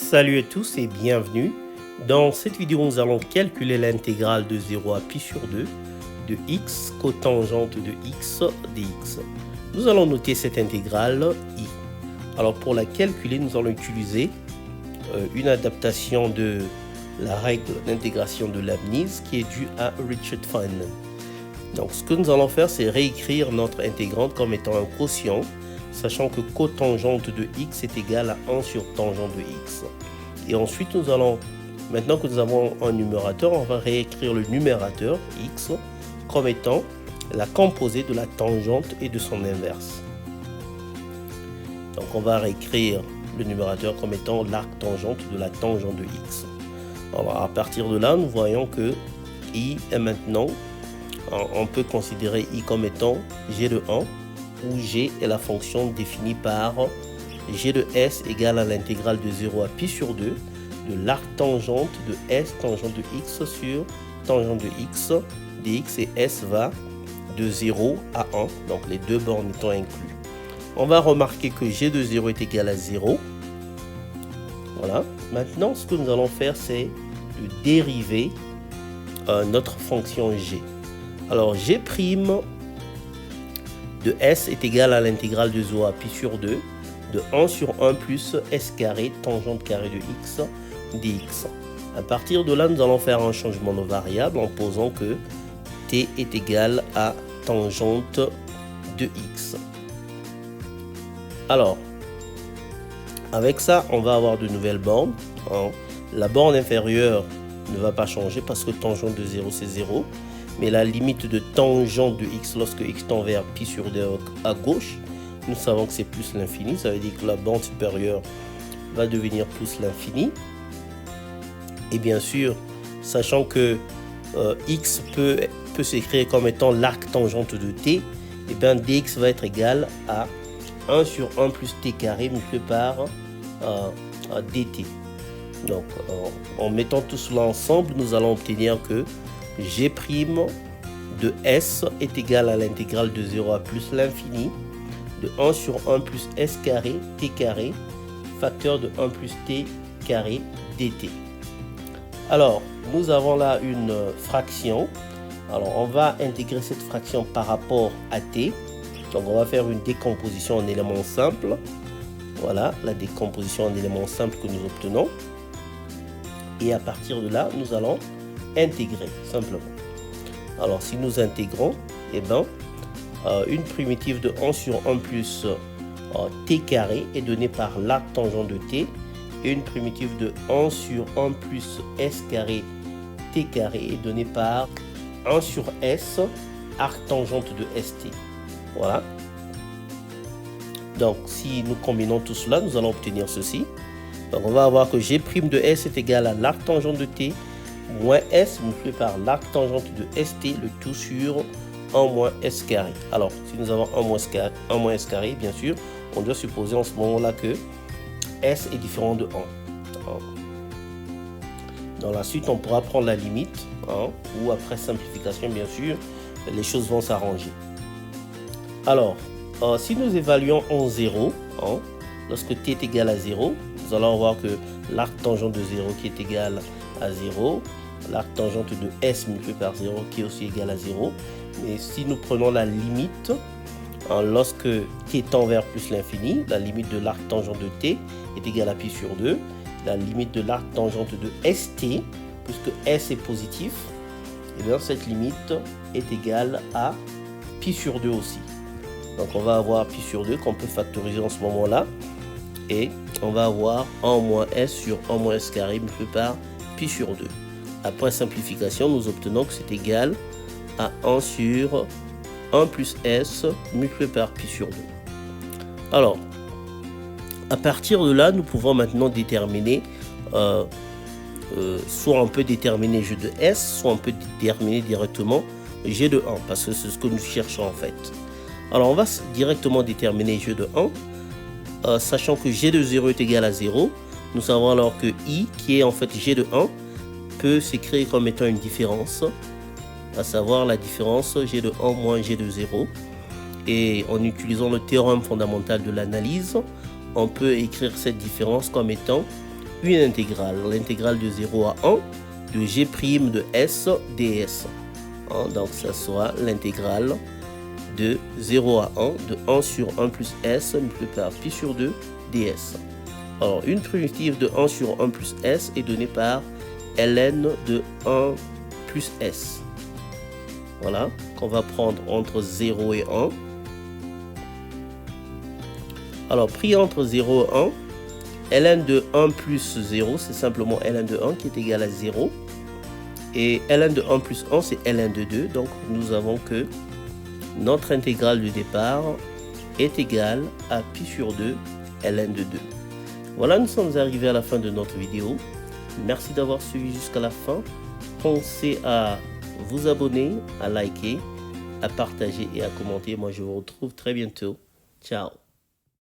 Salut à tous et bienvenue. Dans cette vidéo, nous allons calculer l'intégrale de 0 à pi sur 2 de x cotangente de x dx. Nous allons noter cette intégrale i. Alors pour la calculer, nous allons utiliser une adaptation de la règle d'intégration de Leibniz qui est due à Richard Feynman. Donc ce que nous allons faire, c'est réécrire notre intégrante comme étant un quotient, sachant que cotangente de x est égal à 1 sur tangente de x. Et ensuite, nous allons, maintenant que nous avons un numérateur, on va réécrire le numérateur x comme étant la composée de la tangente et de son inverse. Donc on va réécrire le numérateur comme étant l'arc tangente de la tangente de x. Alors à partir de là, nous voyons que i est maintenant, on peut considérer i comme étant g de 1, où g est la fonction définie par g de s égale à l'intégrale de 0 à pi sur 2 de l'arc tangente de s tangente de x sur tangente de x dx, et s va de 0 à 1, donc les deux bornes étant inclus. On va remarquer que g de 0 est égal à 0. Voilà. Maintenant, ce que nous allons faire, c'est de dériver notre fonction g. Alors, g' de s est égal à l'intégrale de 0 à pi sur 2 de 1 sur 1 plus s carré tangente carré de x dx. À partir de là, nous allons faire un changement de variable en posant que t est égal à tangente de x. Alors, avec ça, on va avoir de nouvelles bornes. La borne inférieure ne va pas changer parce que tangente de 0, c'est 0. Mais la limite de tangente de x lorsque x tend vers pi sur 2 à gauche, nous savons que c'est plus l'infini. Ça veut dire que la borne supérieure va devenir plus l'infini. Et bien sûr, sachant que x peut s'écrire comme étant l'arc tangente de t, et bien dx va être égal à 1 sur 1 plus t carré multiplié par dt. Donc en mettant tout cela ensemble, nous allons obtenir que g' de s est égal à l'intégrale de 0 à plus l'infini de 1 sur 1 plus s carré t carré facteur de 1 plus t carré dt. Alors, nous avons là une fraction. Alors, on va intégrer cette fraction par rapport à t. Donc, on va faire une décomposition en éléments simples. Voilà, la décomposition en éléments simples que nous obtenons. Et à partir de là, nous allons intégrer simplement. Alors si nous intégrons, eh ben, une primitive de 1 sur 1 plus t carré est donnée par l'arc tangente de t, et une primitive de 1 sur 1 plus s carré t carré est donnée par 1 sur s arc tangente de st. Voilà. Donc si nous combinons tout cela, nous allons obtenir ceci. Donc on va avoir que g' de s est égal à l'arc tangente de t moins s multiplié par l'arc tangente de st, le tout sur 1 moins s carré. Alors, si nous avons 1 moins s carré, bien sûr, on doit supposer en ce moment-là que s est différent de 1. Dans la suite, on pourra prendre la limite, ou après simplification, bien sûr, les choses vont s'arranger. Alors, si nous évaluons en 0, lorsque t est égal à 0, nous allons voir que l'arc tangente de 0 qui est égal à 0, l'arc tangente de s multiplié par 0 qui est aussi égal à 0. Mais si nous prenons la limite, lorsque t tend vers plus l'infini, la limite de l'arc tangente de t est égale à pi sur 2. La limite de l'arc tangente de st, puisque s est positif, et bien cette limite est égale à pi sur 2 aussi. Donc on va avoir pi sur 2 qu'on peut factoriser en ce moment-là. Et on va avoir 1 moins s sur 1 moins s carré multiplié par pi sur 2. Après simplification, nous obtenons que c'est égal à 1 sur 1 plus s multiplié par pi sur 2. Alors, à partir de là, nous pouvons maintenant déterminer, soit on peut déterminer g de s, soit on peut déterminer directement g de 1, parce que c'est ce que nous cherchons en fait. Alors, on va directement déterminer g de 1, sachant que g de 0 est égal à 0. Nous savons alors que i, qui est en fait g de 1, peut s'écrire comme étant une différence, à savoir la différence g de 1 moins g de 0. Et en utilisant le théorème fondamental de l'analyse, on peut écrire cette différence comme étant une intégrale, l'intégrale de 0 à 1 de g' de s ds. Donc ça sera l'intégrale de 0 à 1 de 1 sur 1 plus s multiplié par pi sur 2 ds. Alors une primitive de 1 sur 1 plus s est donnée par ln de 1 plus s. Voilà, qu'on va prendre entre 0 et 1. Alors pris entre 0 et 1, ln de 1 plus 0, c'est simplement ln de 1 qui est égal à 0. Et ln de 1 plus 1, c'est ln de 2. Donc nous avons que notre intégrale de départ est égale à pi sur 2 ln de 2. Voilà, nous sommes arrivés à la fin de notre vidéo. Merci d'avoir suivi jusqu'à la fin. Pensez à vous abonner, à liker, à partager et à commenter. Moi, je vous retrouve très bientôt. Ciao.